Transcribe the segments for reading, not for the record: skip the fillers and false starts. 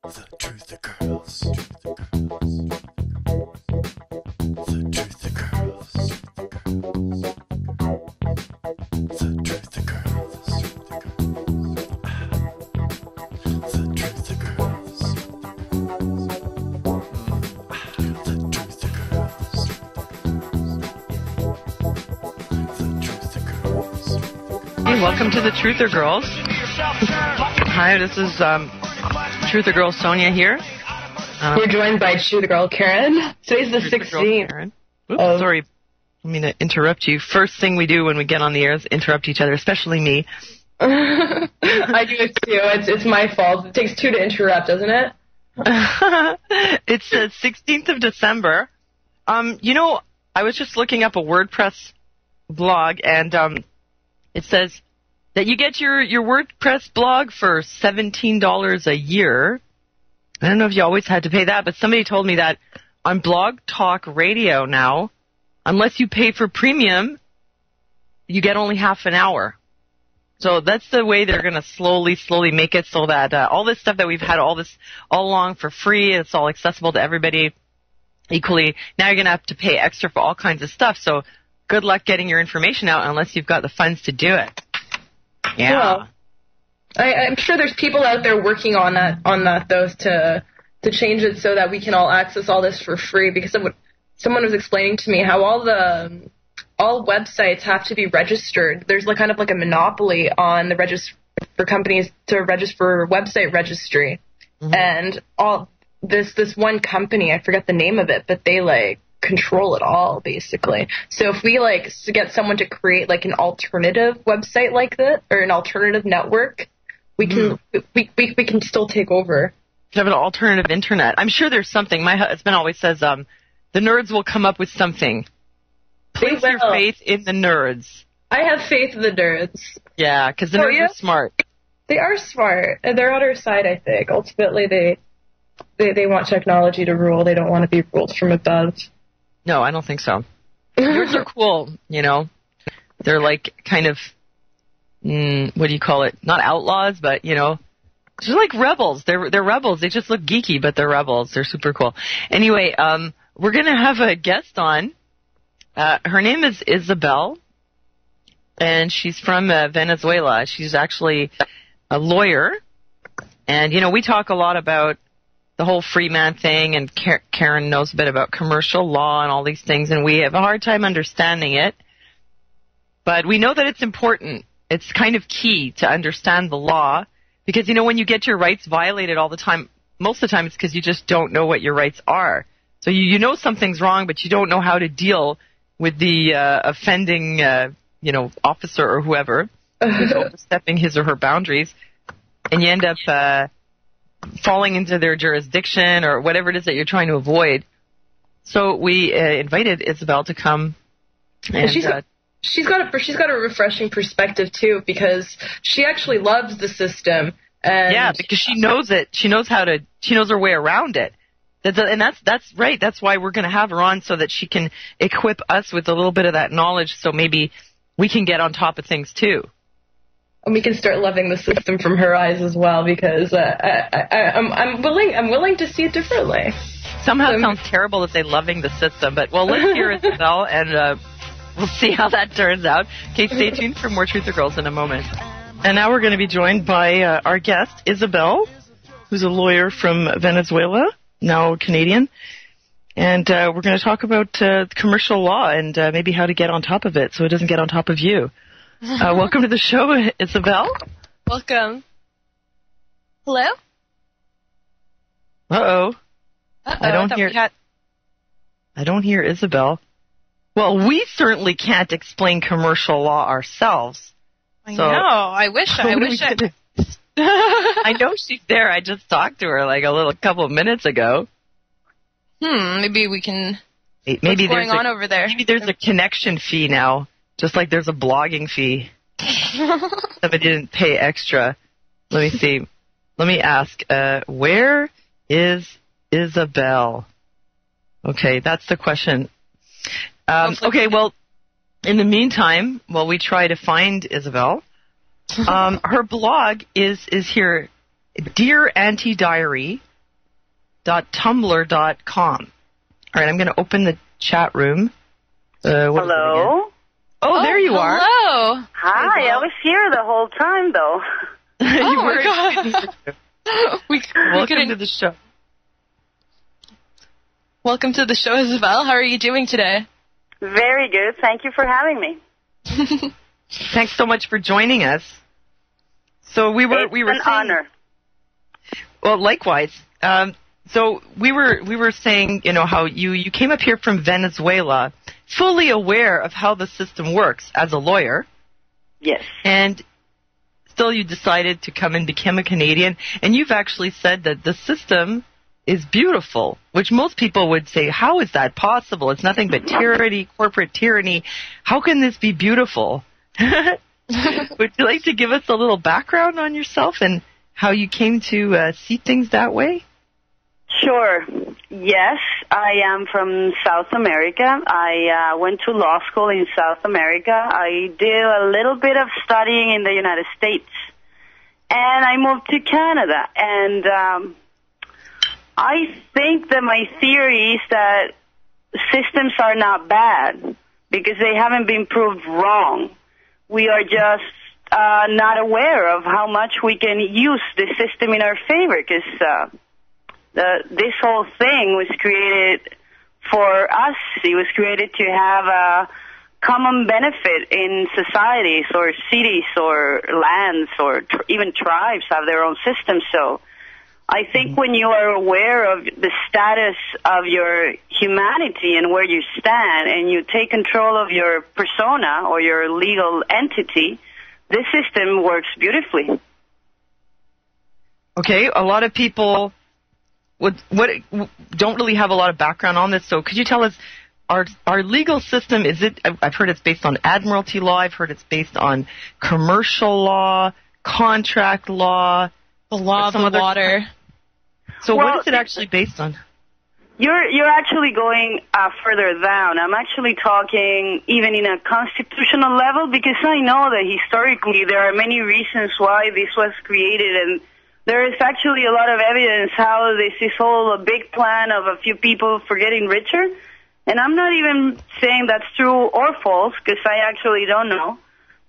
The truth the girls. The truth the girls. The truth the girls. The truth the girls. The truth the girls. The truth the girls. Hey, welcome to the Truther Girls. Hi, this is Truther Girl Sonia here. You're joined by Truther Girl Karen. Today's the 16th. Oops, sorry. I mean to interrupt you. First thing we do when we get on the air is interrupt each other, especially me. I do it too. It's my fault. It takes two to interrupt, doesn't it? It's the 16th of December. I was just looking up a WordPress blog, and it says that you get your WordPress blog for $17 a year. I don't know if you always had to pay that, but somebody told me that on Blog Talk Radio now, unless you pay for premium, you get only half an hour. So that's the way they're going to slowly make it so that all this stuff that we've had all along for free, it's all accessible to everybody equally. Now you're going to have to pay extra for all kinds of stuff. So good luck getting your information out unless you've got the funds to do it. Yeah. Well, I'm sure there's people out there working on that though, to change it so that we can all access all this for free, because someone was explaining to me how all websites have to be registered. There's kind of a monopoly on the for companies to register website registry. Mm-hmm. And all this one company, I forget the name of it, but they control it all, basically. So if we get someone to create an alternative website like that, or an alternative network, we can we can still take over. You have an alternative internet. I'm sure there's something. My husband always says the nerds will come up with something. Place your faith in the nerds. I have faith in the nerds. Yeah, because the nerds are smart. They are smart, and they're on our side, I think. Ultimately, they want technology to rule. They don't want to be ruled from above. No, I don't think so. Nerds are cool, They're kind of, what do you call it? Not outlaws, but, they're like rebels. They're rebels. They just look geeky, but they're rebels. They're super cool. Anyway, we're going to have a guest on. Her name is Isabel, and she's from Venezuela. She's actually a lawyer. And, we talk a lot about the whole free man thing, and Karen knows a bit about commercial law and all these things, and we have a hard time understanding it. But we know that it's important. It's kind of key to understand the law, because, when you get your rights violated all the time, most of the time it's because you just don't know what your rights are. So you know something's wrong, but you don't know how to deal with the offending, officer or whoever who's overstepping his or her boundaries, and you end up falling into their jurisdiction or whatever it is that you're trying to avoid. So we invited Isabel to come. And she's got a refreshing perspective too, because she actually loves the system. And yeah, because she knows it. She knows her way around it. And that's right. That's why we're going to have her on, so that she can equip us with a little bit of that knowledge, so maybe we can get on top of things too. And we can start loving the system from her eyes as well, because I'm willing to see it differently. Somehow it sounds terrible to say loving the system, but let's hear Isabel, and we'll see how that turns out. Okay, stay tuned for more Truther Girls in a moment. And now we're going to be joined by our guest, Isabel, who's a lawyer from Venezuela, now Canadian. And we're going to talk about commercial law and maybe how to get on top of it so it doesn't get on top of you. Welcome to the show, Isabel. Welcome. Hello? Uh-oh. I don't hear Isabel. Well, we certainly can't explain commercial law ourselves. I know. I wish I... I know she's there. I just talked to her a couple of minutes ago. Maybe we can... Maybe what's going on over there? Maybe there's a connection fee now. Just like there's a blogging fee. Somebody didn't pay extra. Let me see. Let me ask, where is Isabel? Okay, that's the question. Okay, well, in the meantime, while we try to find Isabel, her blog is here, Dear Auntie Diary, All right, I'm going to open the chat room. Hello? Oh, there you are. Hello. Hi, I was here the whole time, though. You my were. God. Welcome to the show. Welcome to the show, Isabel. How are you doing today? Very good. Thank you for having me. Thanks so much for joining us. So we were It's an honor. Well, likewise. So we were saying, how you came up here from Venezuela, fully aware of how the system works as a lawyer. Yes. And still you decided to come and become a Canadian. And you've actually said that the system is beautiful, which most people would say, how is that possible? It's nothing but tyranny, corporate tyranny. How can this be beautiful? Would you like to give us a little background on yourself and how you came to see things that way? Sure. Yes, I am from South America. I went to law school in South America. I did a little bit of studying in the United States. And I moved to Canada. And I think that my theory is that systems are not bad because they haven't been proved wrong. We are just not aware of how much we can use the system in our favor because this whole thing was created for us. It was created to have a common benefit in societies or cities or lands or even tribes have their own systems. So I think when you are aware of the status of your humanity and where you stand and you take control of your persona or your legal entity, this system works beautifully. Okay, a lot of people don't really have a lot of background on this, so could you tell us, our legal system, I've heard it's based on admiralty law, I've heard it's based on commercial law, contract law, the law of the water. So what is it actually based on? You're actually going further down. I'm actually talking even in a constitutional level because I know that historically there are many reasons why this was created, and there is actually a lot of evidence how this is all a big plan of a few people for getting richer. And I'm not even saying that's true or false because I actually don't know.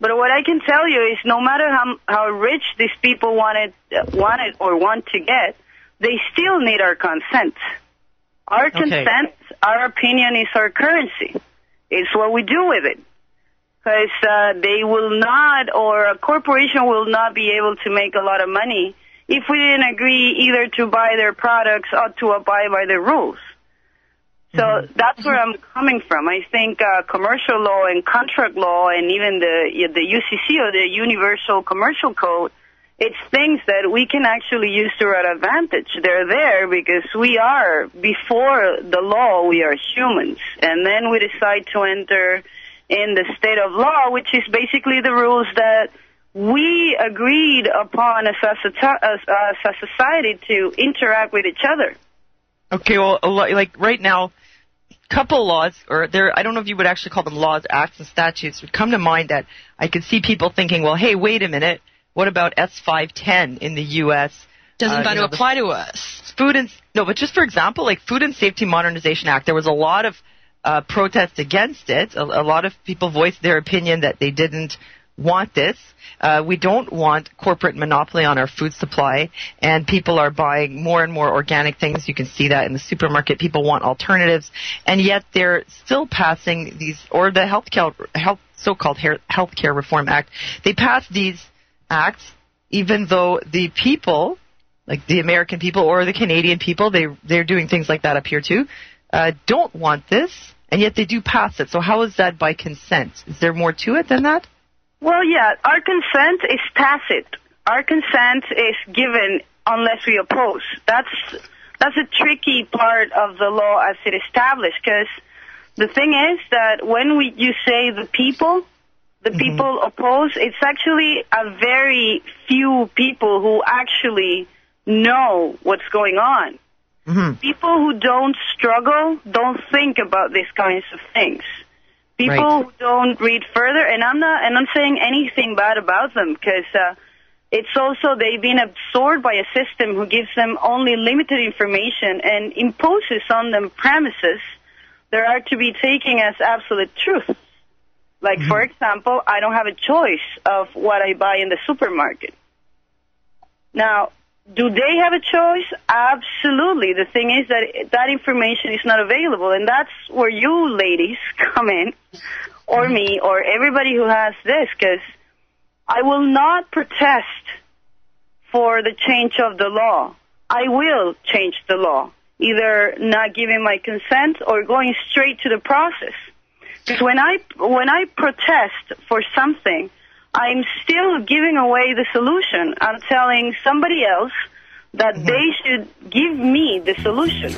But what I can tell you is no matter how rich these people want to get, they still need our consent. Our consent, our opinion is our currency. It's what we do with it. Because they will not, or a corporation will not be able to make a lot of money if we didn't agree either to buy their products or to abide by their rules. So that's where I'm coming from. I think commercial law and contract law and even the UCC or the Universal Commercial Code, it's things that we can actually use to our advantage. They're there because we are, before the law, we are humans. And then we decide to enter in the state of law, which is basically the rules that we agreed upon as a society to interact with each other. Okay, well, like right now, couple laws, or I don't know if you would actually call them laws, acts, and statutes, would come to mind that I could see people thinking, well, hey, wait a minute, what about S510 in the U.S.? Doesn't that apply to us? But just for example, like Food and Safety Modernization Act, there was a lot of protests against it. A lot of people voiced their opinion that they didn't want this. We don't want corporate monopoly on our food supply, and people are buying more and more organic things. You can see that in the supermarket. People want alternatives, and yet they're still passing these, or the so-called Healthcare Reform Act. They pass these acts even though the people, like the American people or the Canadian people, they're doing things like that up here too, don't want this, and yet they do pass it. So how is that by consent? Is there more to it than that? Well, yeah, our consent is tacit. Our consent is given unless we oppose. That's a tricky part of the law as it established, because the thing is that when you say the people oppose, it's actually a very few people who actually know what's going on. Mm-hmm. People who don't struggle don't think about these kinds of things. People who don't read further, and I'm not saying anything bad about them, because It's also they've been absorbed by a system who gives them only limited information and imposes on them premises that are to be taken as absolute truth. Like, for example, I don't have a choice of what I buy in the supermarket. Now, do they have a choice? Absolutely. The thing is that that information is not available, and that's where you ladies come in, or me, or everybody who has this, because I will not protest for the change of the law. I will change the law, either not giving my consent or going straight to the process. Because when I protest for something, I'm still giving away the solution. I'm telling somebody else that they should give me the solution.